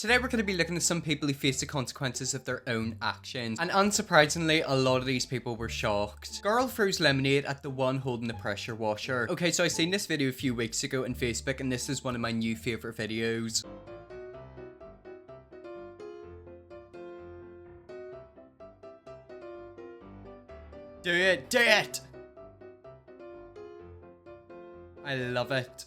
Today we're going to be looking at some people who face the consequences of their own actions. And unsurprisingly, a lot of these people were shocked. Girl throws lemonade at the one holding the pressure washer. Okay, so I seen this video a few weeks ago on Facebook and this is one of my new favorite videos. Do it! Do it! I love it.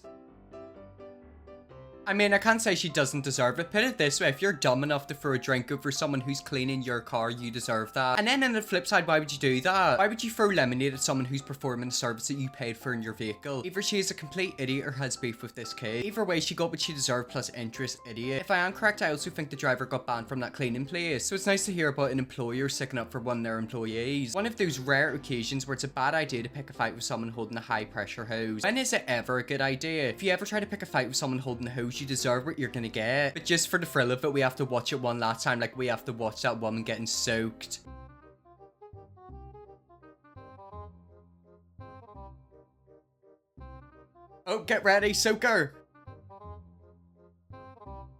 I mean, I can't say she doesn't deserve it. Put it this way, if you're dumb enough to throw a drink over someone who's cleaning your car, you deserve that. And then on the flip side, why would you do that? Why would you throw lemonade at someone who's performing a service that you paid for in your vehicle? Either she is a complete idiot or has beef with this kid. Either way, she got what she deserved plus interest, idiot. If I am correct, I also think the driver got banned from that cleaning place. So it's nice to hear about an employer sticking up for one of their employees. One of those rare occasions where it's a bad idea to pick a fight with someone holding a high pressure hose. When is it ever a good idea? If you ever try to pick a fight with someone holding a hose, you deserve what you're gonna get. But just for the thrill of it, we have to watch it one last time, like we have to watch that woman getting soaked. Oh, get ready, soak her!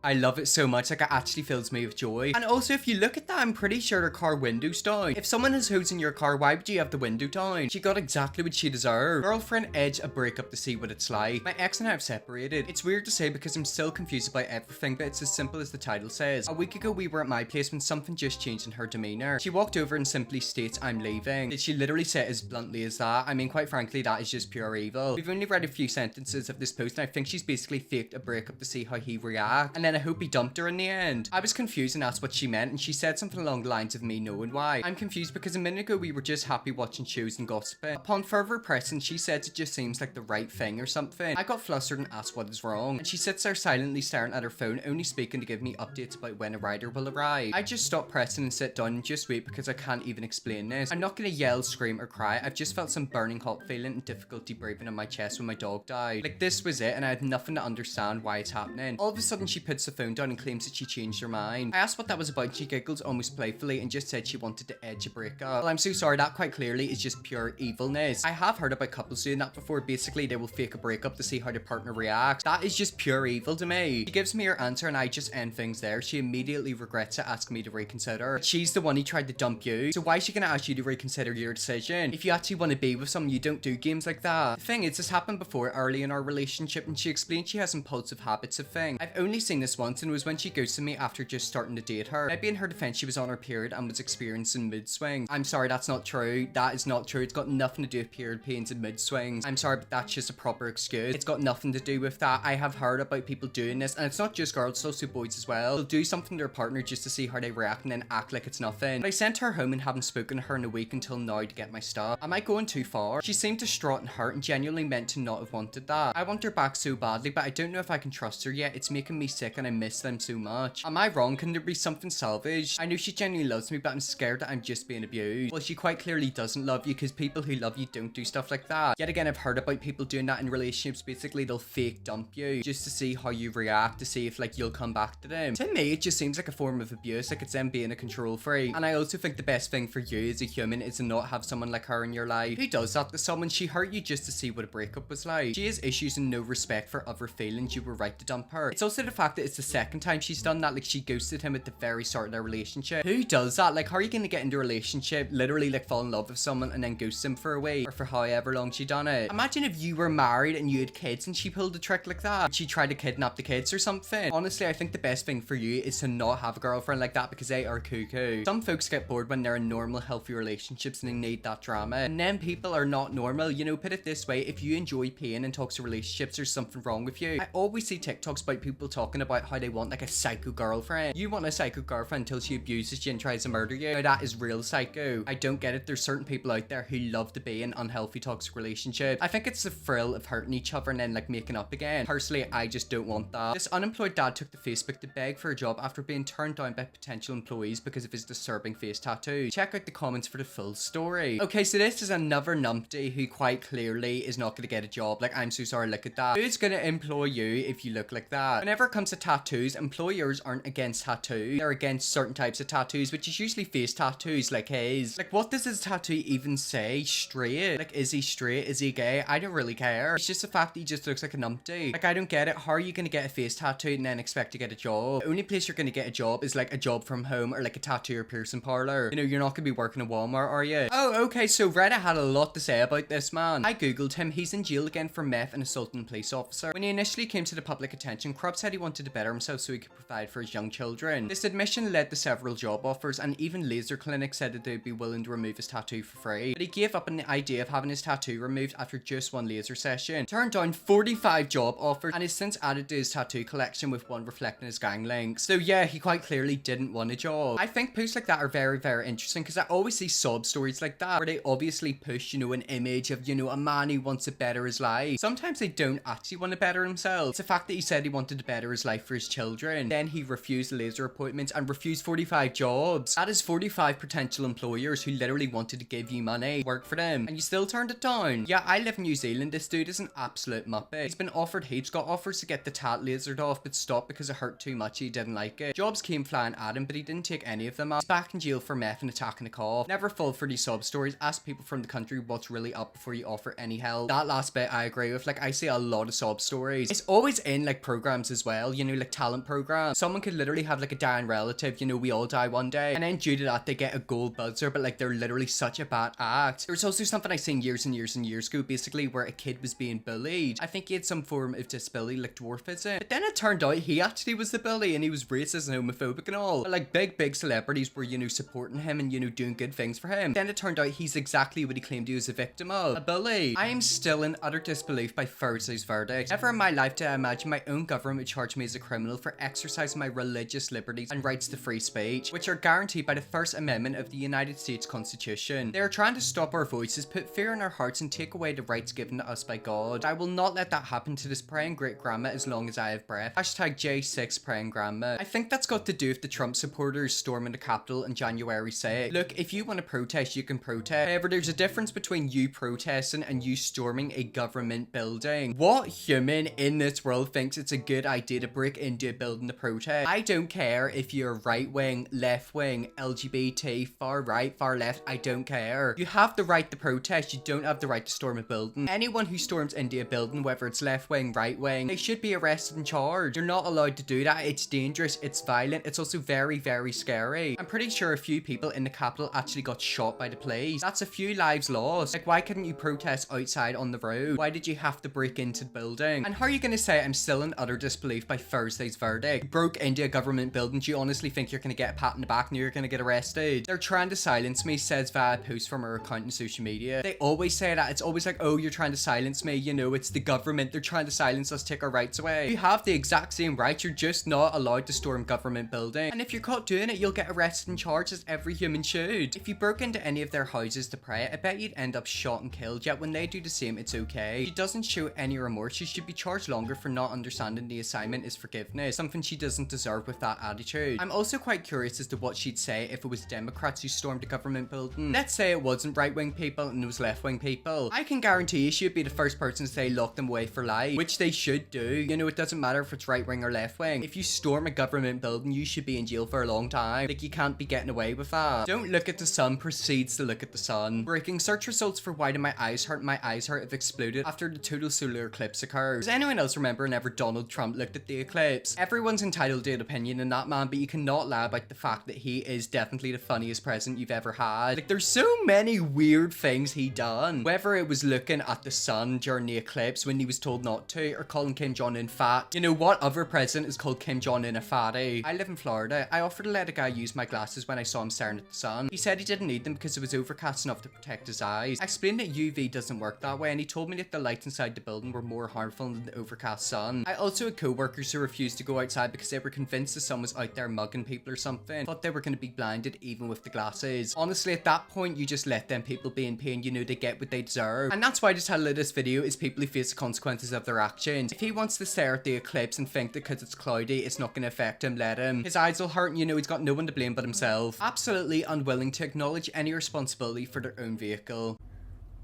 I love it so much, like it actually fills me with joy. And also, if you look at that, I'm pretty sure her car window's down. If someone is hosing your car, why would you have the window down? She got exactly what she deserved. Girlfriend edge a breakup to see what it's like. My ex and I have separated. It's weird to say because I'm still confused about everything, but it's as simple as the title says. A week ago, we were at my place when something just changed in her demeanor. She walked over and simply states, "I'm leaving." Did she literally say it as bluntly as that? I mean, quite frankly, that is just pure evil. We've only read a few sentences of this post and I think she's basically faked a breakup to see how he reacts. And then I hope he dumped her in the end. I was confused and asked what she meant and she said something along the lines of me knowing why. I'm confused because a minute ago we were just happy watching shows and gossiping. Upon further pressing, she said it just seems like the right thing or something. I got flustered and asked what is wrong and she sits there silently staring at her phone, only speaking to give me updates about when a rider will arrive. I just stopped pressing and sit down and just wait because I can't even explain this. I'm not gonna yell, scream or cry. I've just felt some burning hot feeling and difficulty breathing in my chest when my dog died. Like this was it and I had nothing to understand why it's happening. All of a sudden she puts the phone down and claims that she changed her mind. I asked what that was about and she giggles almost playfully and just said she wanted to edge a breakup. Well, I'm so sorry, that quite clearly is just pure evilness. I have heard about couples doing that before. Basically, they will fake a breakup to see how their partner reacts. That is just pure evil to me. She gives me her answer and I just end things there. She immediately regrets it, asking me to reconsider. But she's the one who tried to dump you, so why is she gonna ask you to reconsider your decision? If you actually want to be with someone, you don't do games like that. The thing is, this happened before early in our relationship and she explained she has impulsive habits of thing. I've only seen this once and it was when she ghosted me after just starting to date her. Maybe in her defense, she was on her period and was experiencing mood swings. I'm sorry, that's not true. That is not true. It's got nothing to do with period pains and mood swings. I'm sorry, but that's just a proper excuse. It's got nothing to do with that. I have heard about people doing this and it's not just girls, it's also boys as well. They'll do something to their partner just to see how they react and then act like it's nothing. But I sent her home and haven't spoken to her in a week until now to get my stuff. Am I going too far? She seemed distraught and hurt and genuinely meant to not have wanted that. I want her back so badly, but I don't know if I can trust her yet. It's making me sick and I miss them so much. Am I wrong? Can there be something salvaged? I know she genuinely loves me, but I'm scared that I'm just being abused. Well, she quite clearly doesn't love you because people who love you don't do stuff like that. Yet again, I've heard about people doing that in relationships. Basically, they'll fake dump you just to see how you react, to see if like you'll come back to them. To me, it just seems like a form of abuse, like it's them being a control freak. And I also think the best thing for you as a human is to not have someone like her in your life. Who does that to someone? She hurt you just to see what a breakup was like. She has issues and no respect for other feelings. You were right to dump her. It's also the fact that it's the second time she's done that. Like she ghosted him at the very start of their relationship. Who does that? Like, how are you gonna get into a relationship, literally like fall in love with someone and then ghost them for a week or for however long she done it? Imagine if you were married and you had kids and she pulled a trick like that. She tried to kidnap the kids or something. Honestly, I think the best thing for you is to not have a girlfriend like that because they are cuckoo. Some folks get bored when they're in normal, healthy relationships and they need that drama. And then people are not normal. You know, put it this way, if you enjoy pain and toxic relationships, there's something wrong with you. I always see TikToks about people talking about how they want like a psycho girlfriend. You want a psycho girlfriend until she abuses you and tries to murder you. Now that is real psycho. I don't get it. There's certain people out there who love to be in unhealthy toxic relationships. I think it's the thrill of hurting each other and then like making up again. Personally, I just don't want that. This unemployed dad took to Facebook to beg for a job after being turned down by potential employees because of his disturbing face tattoo. Check out the comments for the full story. Okay, so this is another numpty who quite clearly is not going to get a job. Like, I'm so sorry, look at that. Who's going to employ you if you look like that? Whenever it comes to tattoos, employers aren't against tattoos. They're against certain types of tattoos, which is usually face tattoos like his. Like, what does his tattoo even say? Straight? Like, is he straight? Is he gay? I don't really care. It's just the fact that he just looks like a numpty. Like, I don't get it. How are you gonna get a face tattoo and then expect to get a job? The only place you're gonna get a job is like a job from home or like a tattoo or piercing parlor. You know, you're not gonna be working at Walmart, are you? Oh, okay, so Reddit had a lot to say about this man. I googled him. He's in jail again for meth and assaulting a police officer. When he initially came to the public attention, Krupp said he wanted to better himself so he could provide for his young children. This admission led to several job offers, and even laser clinics said that they'd be willing to remove his tattoo for free. But he gave up on the idea of having his tattoo removed after just one laser session. Turned down 45 job offers and has since added to his tattoo collection with one reflecting his gang links. So yeah, he quite clearly didn't want a job. I think posts like that are very, very interesting because I always see sob stories like that where they obviously push, you know, an image of, you know, a man who wants to better his life. Sometimes they don't actually want to better himself. It's the fact that he said he wanted to better his life for his children. Then he refused laser appointments and refused 45 jobs. That is 45 potential employers who literally wanted to give you money, work for them, and you still turned it down. Yeah, I live in New Zealand. This dude is an absolute muppet. He's been offered heaps, got offers to get the tat lasered off, but stopped because it hurt too much. He didn't like it. Jobs came flying at him, but he didn't take any of them up. He's back in jail for meth and attacking a cop. Never fall for these sob stories. Ask people from the country what's really up before you offer any help. That last bit I agree with. Like, I see a lot of sob stories. It's always in like programs as well, you know, like talent programs. Someone could literally have like a dying relative, you know, we all die one day, and then due to that they get a gold buzzer, but like they're literally such a bad act. There was also something I seen years and years and years ago, basically where a kid was being bullied. I think he had some form of disability like dwarfism, but then it turned out he actually was the bully and he was racist and homophobic and all. But like big celebrities were, you know, supporting him and, you know, doing good things for him. Then it turned out he's exactly what he claimed he was a victim of, a bully. I am still in utter disbelief by Thursday's verdict. Never in my life did I imagine my own government would charge me as a criminal for exercising my religious liberties and rights to free speech, which are guaranteed by the First Amendment of the United States Constitution. They are trying to stop our voices, put fear in our hearts, and take away the rights given to us by God. I will not let that happen to this praying great grandma as long as I have breath. Hashtag J6 praying grandma. I think that's got to do with the Trump supporters storming the Capitol on January 6th. Look, if you want to protest, you can protest. However, there's a difference between you protesting and you storming a government building. What human in this world thinks it's a good idea to break into a building to protest? I don't care if you're right wing, left wing, LGBT, far right, far left, I don't care. You have the right to protest, you don't have the right to storm a building. Anyone who storms into a building, whether it's left wing, right wing, they should be arrested and charged. You're not allowed to do that. It's dangerous, it's violent, it's also very, very scary. I'm pretty sure a few people in the Capitol actually got shot by the police. That's a few lives lost. Like, why couldn't you protest outside on the road? Why did you have to break into the building? And how are you gonna say I'm still in utter disbelief by Thursday's verdict? You broke into a government building, do you honestly think you're gonna get a pat in the back and you're gonna get arrested? They're trying to silence me, says via a post from her account on social media. They always say that. It's always like, oh, you're trying to silence me, you know, it's the government, they're trying to silence us, take our rights away. You have the exact same rights, you're just not allowed to storm government building. And if you're caught doing it, you'll get arrested and charged as every human should. If you broke into any of their houses to pray, I bet you'd end up shot and killed, yet when they do the same, it's okay. She doesn't show any remorse. She should be charged longer for not understanding the assignment is forgiveness, something she doesn't deserve with that attitude. I'm also quite curious as to what she'd say if it was Democrats who stormed the government building. Let's say it wasn't right-wing people and it was left-wing people. I can guarantee she'd be the first person to say lock them away for life, which they should do. You know, it doesn't matter if it's right-wing or left-wing. If you storm a government building, you should be in jail for a long time. Like, you can't be getting away with that. Don't look at the sun proceeds to look at the sun. Breaking search results for why do my eyes hurt have exploded after the total solar eclipse occurred. Does anyone else remember whenever Donald Trump looked at the eclipse? Everyone's entitled to an opinion in that man, but you cannot lie about the fact that he is definitely the funniest president you've ever had. Like, there's so many weird things he done. Whether it was looking at the sun during the eclipse when he was told not to, or calling Kim Jong-un fat. You know, what other president is called Kim Jong-un a fatty? I live in Florida. I offered to let a guy use my glasses when I saw him staring at the sun. He said he didn't need them because it was overcast enough to protect his eyes. I explained that UV doesn't work that way, and he told me that the lights inside the building were more harmful than the overcast sun. I also had co-workers who refused to go outside because they were convinced the sun was out there mugging people or something. Thought they were going to be blinded even with the glasses. Honestly, at that point, you just let them people be in pain. You know, they get what they deserve. And that's why the title of this video is people who face the consequences of their actions. If he wants to stare at the eclipse and think that because it's cloudy, it's not going to affect him, let him. His eyes will hurt and, you know, he's got no one to blame but himself. Absolutely unwilling to acknowledge any responsibility for their own vehicle.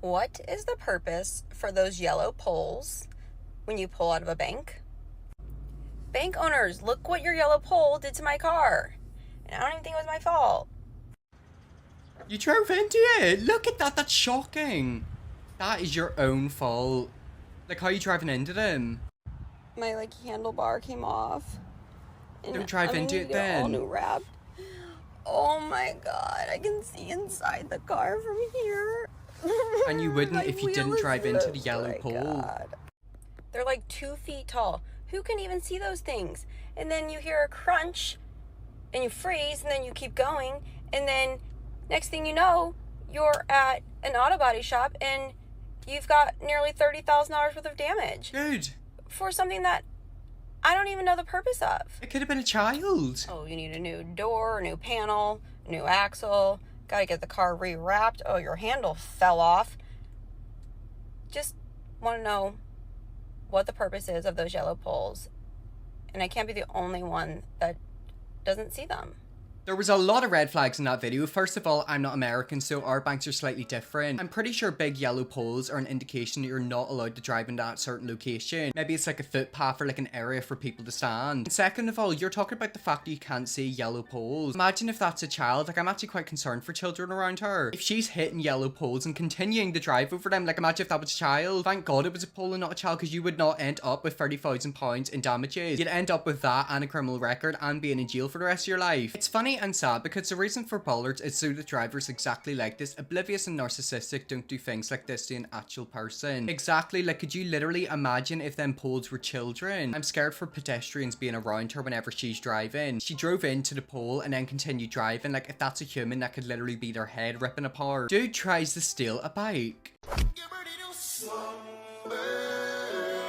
What is the purpose for those yellow poles when you pull out of a bank? Bank owners, look what your yellow pole did to my car. And I don't even think it was my fault. You drove into it. Look at that. That's shocking. That is your own fault. Like, how are you driving into them? My, handlebar came off. And Don't drive into it then. All new wrap. Oh my god, I can see inside the car from here. And you wouldn't if you didn't drive into the yellow pole. God. They're 2 feet tall. Who can even see those things? And then you hear a crunch, and you freeze, and then you keep going, and then next thing you know, you're at an auto body shop, and you've got nearly $30,000 worth of damage. Good. For something that I don't even know the purpose of. It could have been a child. Oh, you need a new door, a new panel, a new axle. Gotta get the car rewrapped. Oh, your handle fell off. Just want to know what the purpose is of those yellow poles. And I can't be the only one that doesn't see them. There was a lot of red flags in that video. First of all, I'm not American, so our banks are slightly different. I'm pretty sure big yellow poles are an indication that you're not allowed to drive in that certain location. Maybe it's like a footpath or like an area for people to stand. And second of all, you're talking about the fact that you can't see yellow poles. Imagine if that's a child. Like, I'm actually quite concerned for children around her. If she's hitting yellow poles and continuing to drive over them, like, imagine if that was a child. Thank God it was a pole and not a child, because you would not end up with £30,000 in damages. You'd end up with that and a criminal record and being in jail for the rest of your life. It's funny and sad because the reason for bollards is so that drivers exactly like this, oblivious and narcissistic, don't do things like this to an actual person. Exactly, like, could you literally imagine if them poles were children? I'm scared for pedestrians being around her whenever she's driving. She drove into the pole and then continued driving. Like, if that's a human, that could literally be their head ripping apart. Dude tries to steal a bike.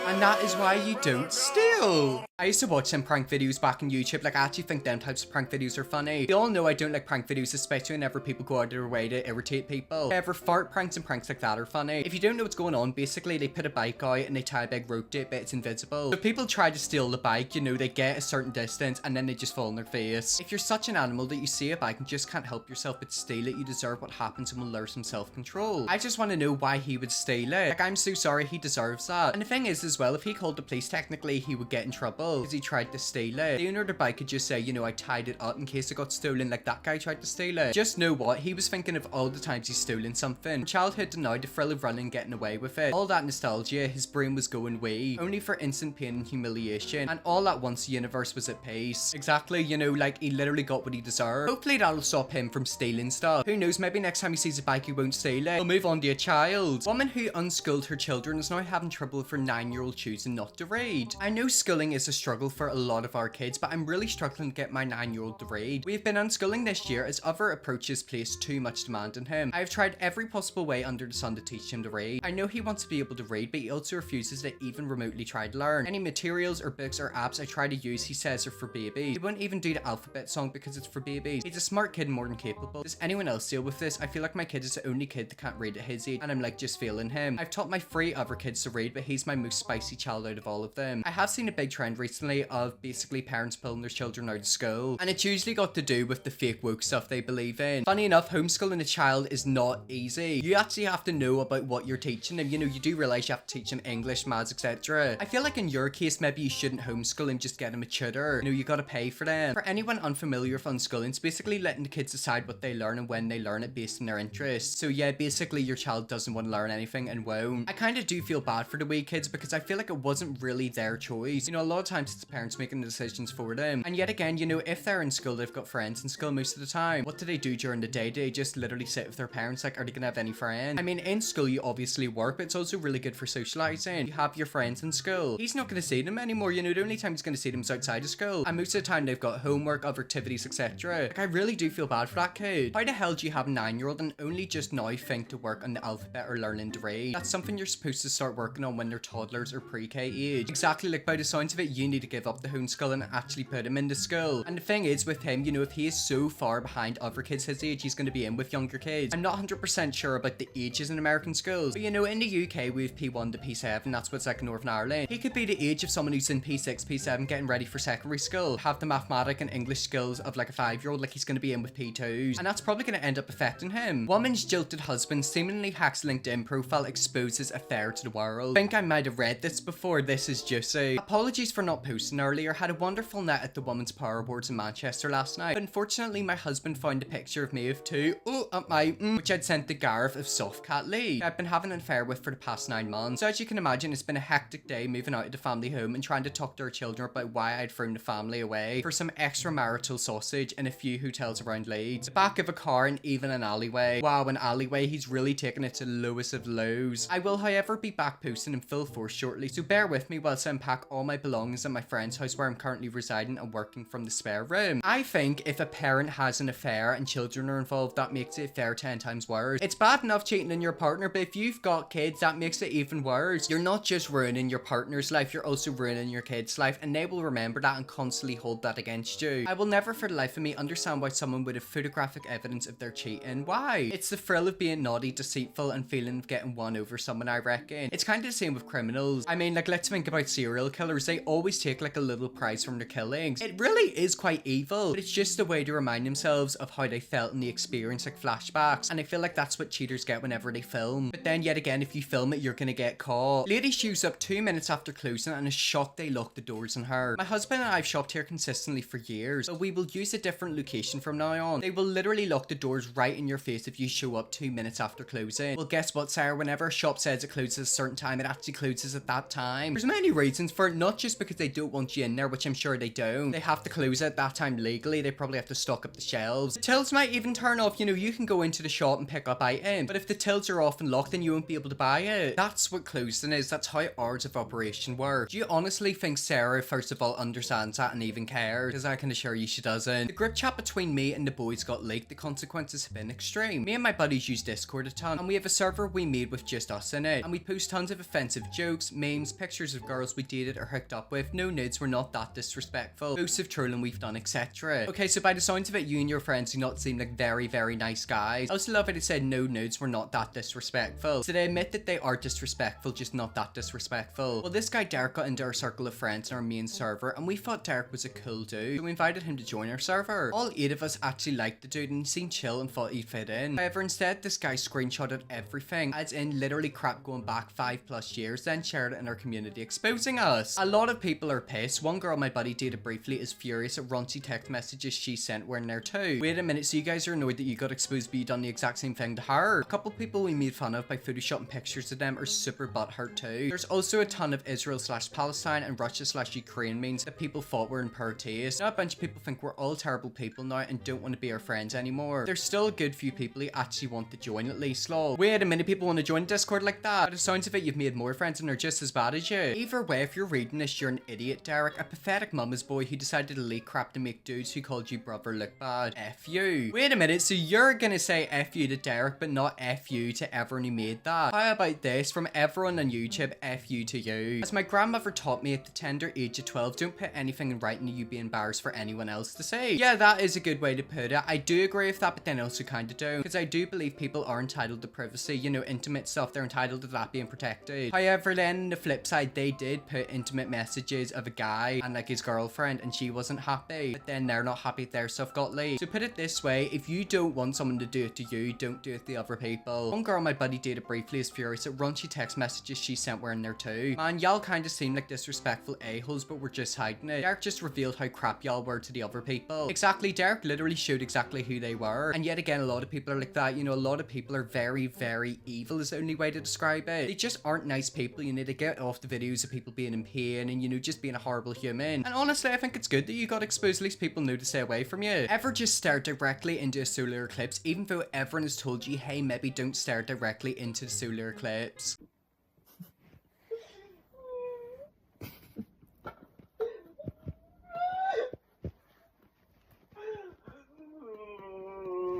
And that is why you don't steal. I used to watch some prank videos back on YouTube. Like, I actually think them types of prank videos are funny. You all know I don't like prank videos, especially whenever people go out of their way to irritate people. However, fart pranks and pranks like that are funny. If you don't know what's going on, basically they put a bike out and they tie a big rope to it, but it's invisible. So if people try to steal the bike, you know, they get a certain distance and then they just fall on their face. If you're such an animal that you see a bike and just can't help yourself but steal it, you deserve what happens and will learn some self-control. I just want to know why he would steal it. Like, I'm so sorry, he deserves that. And the thing is as well, if he called the police, technically he would get in trouble because he tried to steal it. The owner of the bike could just say, you know, I tied it up in case it got stolen, like that guy tried to steal it. Just know what, he was thinking of all the times he's stolen something. From childhood to now, the thrill of running, getting away with it. All that nostalgia, his brain was going wee, only for instant pain and humiliation. And all at once the universe was at peace. Exactly, you know, like, he literally got what he deserved. Hopefully that'll stop him from stealing stuff. Who knows, maybe next time he sees a bike he won't steal it. He'll move on to a child. Woman who unschooled her children is now having trouble with her 9-year-old choosing not to read. I know schooling is a struggle for a lot of our kids, but I'm really struggling to get my 9-year-old to read. We've been unschooling this year as other approaches place too much demand on him. I've tried every possible way under the sun to teach him to read. I know he wants to be able to read, but he also refuses to even remotely try to learn. Any materials or books or apps I try to use, he says are for babies. He won't even do the alphabet song because it's for babies. He's a smart kid, more than capable. Does anyone else deal with this? I feel like my kid is the only kid that can't read at his age, and I'm like just failing him. I've taught my 3 other kids to read, but he's my most spicy child out of all of them. I have seen a big trend recently of basically parents pulling their children out of school, and it's usually got to do with the fake woke stuff they believe in. Funny enough, homeschooling a child is not easy. You actually have to know about what you're teaching them. You know, you do realize you have to teach them English, maths, etc. I feel like in your case, maybe you shouldn't homeschool him, just get him a tutor. You know, you gotta pay for them. For anyone unfamiliar with unschooling, it's basically letting the kids decide what they learn and when they learn it based on their interests. So yeah, basically your child doesn't want to learn anything and won't. I kind of do feel bad for the wee kids because I feel like it wasn't really their choice. You know, a lot of times it's the parents making the decisions for them. And yet again, you know, if they're in school, they've got friends in school most of the time. What do they do during the day? Do they just literally sit with their parents? Like, are they gonna have any friends? I mean, in school you obviously work, but it's also really good for socializing. You have your friends in school. He's not gonna see them anymore, you know, the only time he's gonna see them is outside of school. And most of the time they've got homework, other activities, etc. Like, I really do feel bad for that kid. How the hell do you have a 9-year-old and only just now think to work on the alphabet or learning to read? That's something you're supposed to start working on when they're toddlers or pre-K age. Exactly, like, by the sounds of it, you need to give up the homeschool and actually put him into school. And the thing is with him, you know, if he is so far behind other kids his age, he's going to be in with younger kids. I'm not 100% sure about the ages in American schools, but you know, in the UK we have P1 to P7, that's what's like in Northern Ireland. He could be the age of someone who's in P6, P7 getting ready for secondary school, have the mathematic and English skills of like a 5-year-old, like he's going to be in with P2s, and that's probably going to end up affecting him. Woman's jilted husband seemingly hacks LinkedIn profile, exposes a Theyre to the world. I think I might have read said this before, this is juicy. Apologies for not posting earlier. Had a wonderful night at the Women's Power Awards in Manchester last night. But unfortunately, my husband found a picture of me of two, which I'd sent to Gareth of Soft Cat Lee. I've been having an affair with for the past 9 months. So as you can imagine, it's been a hectic day moving out of the family home and trying to talk to our children about why I'd thrown the family away for some extramarital sausage in a few hotels around Leeds. The back of a car and even an alleyway. Wow, an alleyway, he's really taken it to the lowest of lows. I will, however, be back posting in full force shortly, so bear with me whilst I unpack all my belongings at my friend's house where I'm currently residing and working from the spare room. I think if a parent has an affair and children are involved, that makes it fair 10 times worse. It's bad enough cheating on your partner, but if you've got kids, that makes it even worse. You're not just ruining your partner's life, you're also ruining your kid's life, and they will remember that and constantly hold that against you. I will never for the life of me understand why someone would have photographic evidence of their cheating. Why? It's the thrill of being naughty, deceitful, and feeling of getting one over someone, I reckon. It's kind of the same with criminals. I mean, like, let's think about serial killers. They always take like a little prize from their killings. It really is quite evil, but it's just a way to remind themselves of how they felt in the experience, like flashbacks. And I feel like that's what cheaters get whenever they film. But then yet again, if you film it, you're gonna get caught. Lady shoes up 2 minutes after closing and is shocked they locked the doors on her. My husband and I have shopped here consistently for years, but we will use a different location from now on. They will literally lock the doors right in your face if you show up 2 minutes after closing. Well, guess what, Sarah? Whenever a shop says it closes at a certain time, it actually closes at that time. There's many reasons for it, not just because they don't want you in there, which I'm sure they don't. They have to close at that time legally. They probably have to stock up the shelves. The tills might even turn off. You know, you can go into the shop and pick up items, but if the tills are off and locked, then you won't be able to buy it. That's what closing is. That's how hours of operation work. Do you honestly think Sarah, first of all, understands that and even cares? Because I can assure you she doesn't. The group chat between me and the boys got leaked. The consequences have been extreme. Me and my buddies use Discord a ton, and we have a server we made with just us in it, and we post tons of offensive jokes, memes, pictures of girls we dated or hooked up with. No nudes, we're not that disrespectful. Boasts of trolling we've done, etc. Okay, so by the sounds of it, you and your friends do not seem like very, very nice guys. I also love how they said no nudes, we're not that disrespectful. So they admit that they are disrespectful, just not that disrespectful. Well, this guy Derek got into our circle of friends in our main server, and we thought Derek was a cool dude, so we invited him to join our server. All 8 of us actually liked the dude and he seemed chill and thought he'd fit in. However, instead, this guy screenshotted everything, as in literally crap going back 5+ years, then shared it in our community, exposing us. A lot of people are pissed. One girl my buddy dated briefly is furious at raunchy text messages she sent were in there too. Wait a minute, so you guys are annoyed that you got exposed but you done the exact same thing to her? A couple people we made fun of by photoshopping pictures of them are super butthurt too. There's also a ton of Israel/Palestine and Russia/Ukraine memes that people thought were in poor taste. Now a bunch of people think we're all terrible people now and don't want to be our friends anymore. There's still a good few people who actually want to join at least, lol. Wait a minute, people want to join Discord like that? By the sounds of it, you've made more friends and they're just as bad as you. Either way, if you're reading this, you're an idiot, Derek. A pathetic mama's boy who decided to leak crap to make dudes who called you brother look bad. F you. Wait a minute, so you're gonna say F you to Derek, but not F you to everyone who made that? How about this? From everyone on YouTube, F you to you. As my grandmother taught me at the tender age of 12, don't put anything in writing that you'd be embarrassed for anyone else to see. Yeah, that is a good way to put it. I do agree with that, but then I also kind of don't. Because I do believe people are entitled to privacy. You know, intimate stuff, they're entitled to that being protected. However, then on the flip side, they did put intimate messages of a guy and like his girlfriend, and she wasn't happy. But then they're not happy their stuff got leaked. So put it this way, if you don't want someone to do it to you, don't do it to other people. One girl my buddy dated briefly is furious at raunchy text messages she sent were in there too. Man, y'all kind of seem like disrespectful a-holes, but we're just hiding it. Derek just revealed how crap y'all were to the other people. Exactly, Derek literally showed exactly who they were. And yet again, a lot of people are like that. You know, a lot of people are very, very evil is the only way to describe it. They just aren't nice people. You need to get off the videos of people being in pain and, you know, just being a horrible human. And honestly, I think it's good that you got exposed. At least people know to stay away from you. Ever just stare directly into a solar eclipse, even though everyone has told you, hey, maybe don't stare directly into the solar eclipse?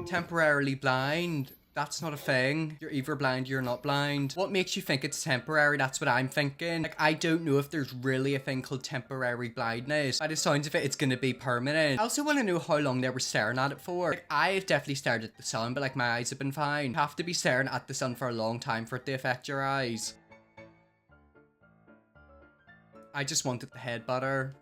Temporarily blind. That's not a thing. You're either blind or you're not blind. What makes you think it's temporary? That's what I'm thinking. Like, I don't know if there's really a thing called temporary blindness. By the sounds of it, it's gonna be permanent. I also want to know how long they were staring at it for. Like, I've definitely stared at the sun, but like my eyes have been fine. You have to be staring at the sun for a long time for it to affect your eyes. I just wanted the head butter.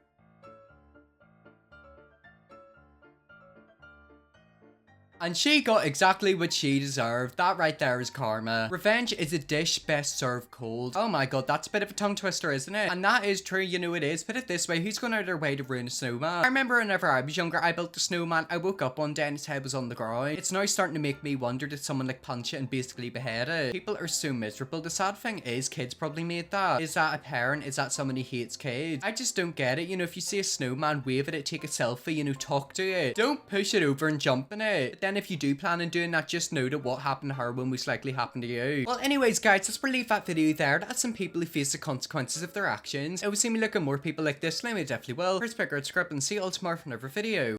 her. And she got exactly what she deserved. That right there is karma. Revenge is a dish best served cold. Oh my god, that's a bit of a tongue twister, isn't it? And that is true, you know it is. Put it this way, who's going out of their way to ruin a snowman? I remember whenever I was younger, I built a snowman. I woke up one day and his head was on the ground. It's now starting to make me wonder, did someone like punch it and basically behead it? People are so miserable. The sad thing is, kids probably made that. Is that a parent? Is that someone who hates kids? I just don't get it. You know, if you see a snowman, wave at it, take a selfie, you know, talk to it. Don't push it over and jump in it. But then if you do plan on doing that, just know that what happened to her will most likely happen to you. Well, anyways, guys, let's leave that video there. That's some people who face the consequences of their actions. It would seem me look at more people like this. Let me definitely will. First picker, subscribe, and see you all tomorrow for another video.